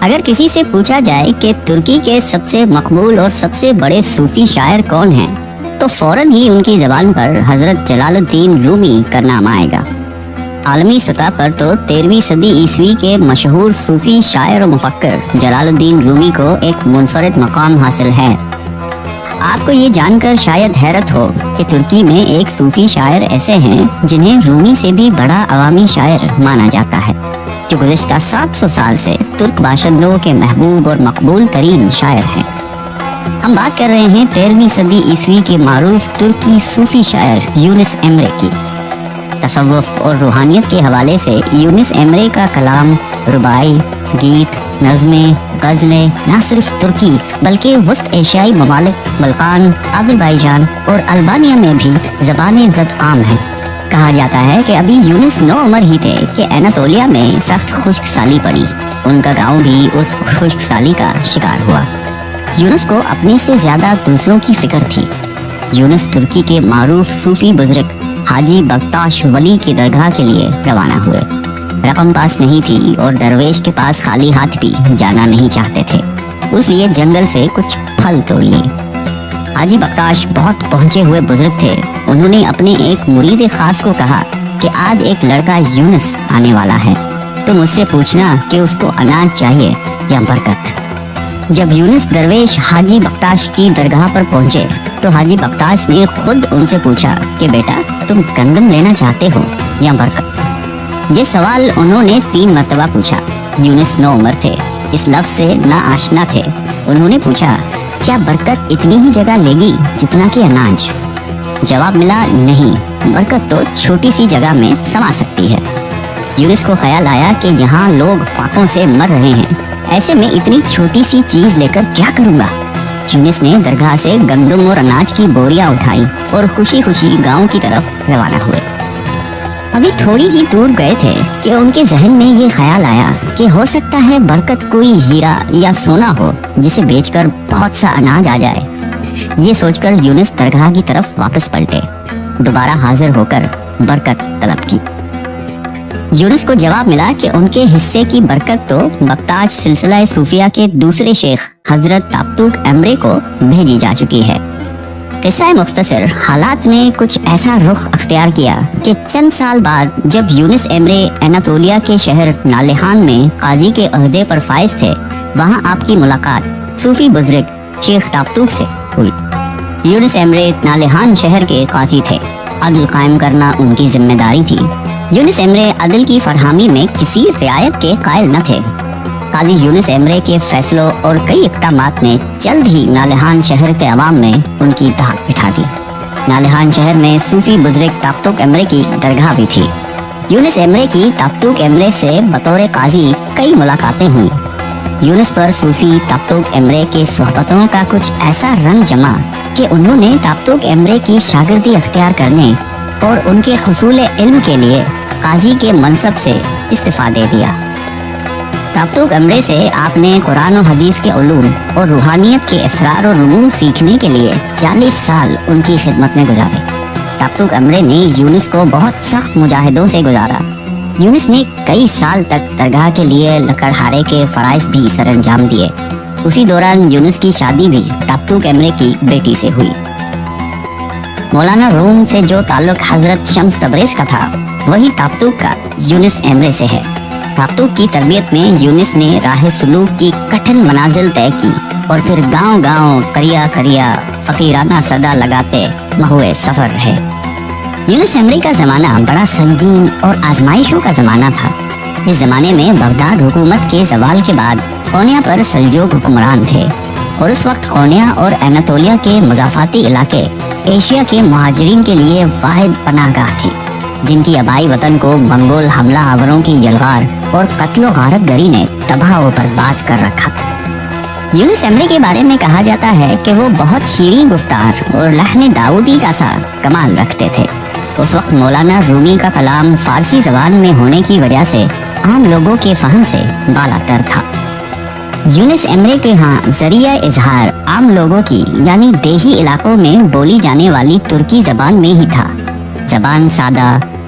اگر کسی سے پوچھا جائے کہ ترکی کے سب سے مقبول اور سب سے بڑے صوفی شاعر کون ہیں تو فوراً ہی ان کی زبان پر حضرت جلال الدین رومی کا نام آئے گا۔ عالمی سطح پر تو 13ویں صدی عیسوی کے مشہور صوفی شاعر و مفکر جلال الدین رومی کو ایک منفرد مقام حاصل ہے۔ آپ کو یہ جان کر شاید حیرت ہو کہ ترکی میں ایک صوفی شاعر ایسے ہیں جنہیں رومی سے بھی بڑا عوامی شاعر مانا جاتا ہے، جو گزشتہ 700 سال سے ترک باشندوں کے محبوب اور مقبول ترین شاعر ہیں۔ ہم بات کر رہے ہیں 13ویں صدی عیسوی کے معروف ترکی صوفی شاعر یونس ایمرے کی۔ تصوف اور روحانیت کے حوالے سے یونس ایمرے کا کلام، ربائی، گیت، نظمیں، غزلیں نہ صرف ترکی بلکہ وسط ایشیائی ممالک بلقان، آذربائیجان اور البانیہ میں بھی زبان زد عام ہیں۔ کہا جاتا ہے کہ ابھی یونس 9 عمر ہی تھے کہ اناطولیہ میں سخت خشک سالی پڑی۔ ان کا گاؤں بھی اس خشک سالی کا شکار ہوا۔ یونس کو اپنے سے زیادہ دوسروں کی فکر تھی۔ یونس ترکی کے معروف صوفی بزرگ حاجی بکتاش ولی کی درگاہ کے لیے روانہ ہوئے۔ رقم پاس نہیں تھی اور درویش کے پاس خالی ہاتھ بھی جانا نہیں چاہتے تھے، اس لیے جنگل سے کچھ پھل توڑ لیے۔ حاجی بکتاش بہت پہنچے ہوئے بزرگ تھے۔ انہوں نے اپنے ایک مرید خاص کو کہا کہ آج ایک لڑکا یونس آنے والا ہے، تم اس سے پوچھنا کہ اس کو اناج چاہیے یا برکت۔ جب یونس درویش حاجی بکتاش کی درگاہ پر پہنچے تو حاجی بکتاش نے خود ان سے پوچھا کہ بیٹا تم گندم لینا چاہتے ہو یا برکت؟ یہ سوال انہوں نے 3 مرتبہ پوچھا۔ یونس 9 عمر تھے، اس لفظ سے نا آشنا تھے۔ انہوں نے پوچھا کیا برکت اتنی ہی جگہ لے گی جتنا کہ اناج؟ جواب ملا نہیں، برکت تو چھوٹی سی جگہ میں سما سکتی ہے۔ یونس کو خیال آیا کہ یہاں لوگ فاقوں سے مر رہے ہیں، ایسے میں اتنی چھوٹی سی چیز لے کر کیا کروں گا؟ یونس نے درگاہ سے گندم اور اناج کی بوریاں اٹھائی اور خوشی خوشی گاؤں کی طرف روانہ ہوئے۔ ابھی تھوڑی ہی دور گئے تھے کہ ان کے ذہن میں یہ خیال آیا کہ ہو سکتا ہے برکت کوئی ہیرا یا سونا ہو جسے بیچ کر بہت سا اناج آ جائے۔ یہ سوچ کر یونس درگاہ کی طرف واپس پلٹے، دوبارہ حاضر ہو کر برکت طلب کی۔ یونس کو جواب ملا کہ ان کے حصے کی برکت تو بکتاش سلسلہ صوفیہ کے دوسرے شیخ حضرت تابتوک ایمرے کو بھیجی جا چکی ہے۔ قصہ مختصر حالات نے کچھ ایسا رخ اختیار کیا کہ چند سال بعد جب یونس ایمرے اناطولیہ کے شہر نالہان میں قاضی کے عہدے پر فائز تھے، وہاں آپ کی ملاقات صوفی بزرگ شیخ تابتوک سے ہوئی۔ یونس ایمرے نالہان شہر کے قاضی تھے، عدل قائم کرنا ان کی ذمہ داری تھی۔ یونس ایمرے عدل کی فرہمی میں کسی رعایت کے قائل نہ تھے۔ قاضی یونس ایمرے کے فیصلوں اور کئی اقدامات نے جلد ہی نالہان شہر کے عوام میں ان کی دھاک بٹھا دی۔ نالہان شہر میں صوفی بزرگ تابتوک ایمرے کی درگاہ بھی تھی۔ یونس ایمرے کی تابتوک ایمرے سے بطور قاضی کئی ملاقاتیں ہوئیں۔ یونس پر صوفی تابتوک ایمرے کے صحبتوں کا کچھ ایسا رنگ جما کہ انہوں نے تابتوک ایمرے کی شاگردی اختیار کرنے اور ان کے حصول علم کے لیے قاضی کے منصب سے استعفیٰ دے دیا۔ تابتوک ایمرے سے آپ نے قرآن و حدیث کے علوم اور روحانیت کے اسرار و رموز سیکھنے کے لیے 40 سال ان کی خدمت میں گزارے۔ تابتوک ایمرے نے یونس کو بہت سخت مجاہدوں سے گزارا۔ یونس نے کئی سال تک درگاہ کے لیے لکڑہارے کے فرائض بھی سر انجام دیے۔ اسی دوران یونس کی شادی بھی تابتوک ایمرے کی بیٹی سے ہوئی۔ مولانا روم سے جو تعلق حضرت شمس تبریز کا تھا، وہی تابتوک کا یونس ایمرے سے ہے۔ تابتوک کی تربیت میں یونس نے راہ سلوک کی کٹھن منازل طے کی اور پھر گاؤں گاؤں قریہ قریہ فقیرانہ صدا لگاتے مہوئے سفر رہے۔ یونس ایمرے کا زمانہ بڑا سنگین اور آزمائشوں کا زمانہ تھا۔ اس زمانے میں بغداد حکومت کے زوال کے بعد قونیہ پر سلجوق حکمران تھے، اور اس وقت قونیہ اور اناطولیہ کے مضافاتی علاقے ایشیا کے مہاجرین کے لیے واحد پناہ گاہ تھی، جن کی آبائی وطن کو منگول حملہ آوروں کی یلغار اور قتل و غارت گری نے تباہ و برباد کر رکھا تھا۔ یونس ایمرے کے بارے میں کہا جاتا ہے کہ وہ بہت شیریں گفتار اور لحن داؤدی کا سا کمال رکھتے تھے۔ اس وقت مولانا رومی کا کلام فارسی زبان میں ہونے کی وجہ سے عام لوگوں کے فہم سے بالا تر تھا۔ یونس ایمرے کے ہاں ذریعہ اظہار عام لوگوں کی یعنی دیہی علاقوں میں بولی جانے والی ترکی زبان میں ہی تھا۔ زبان سادہ،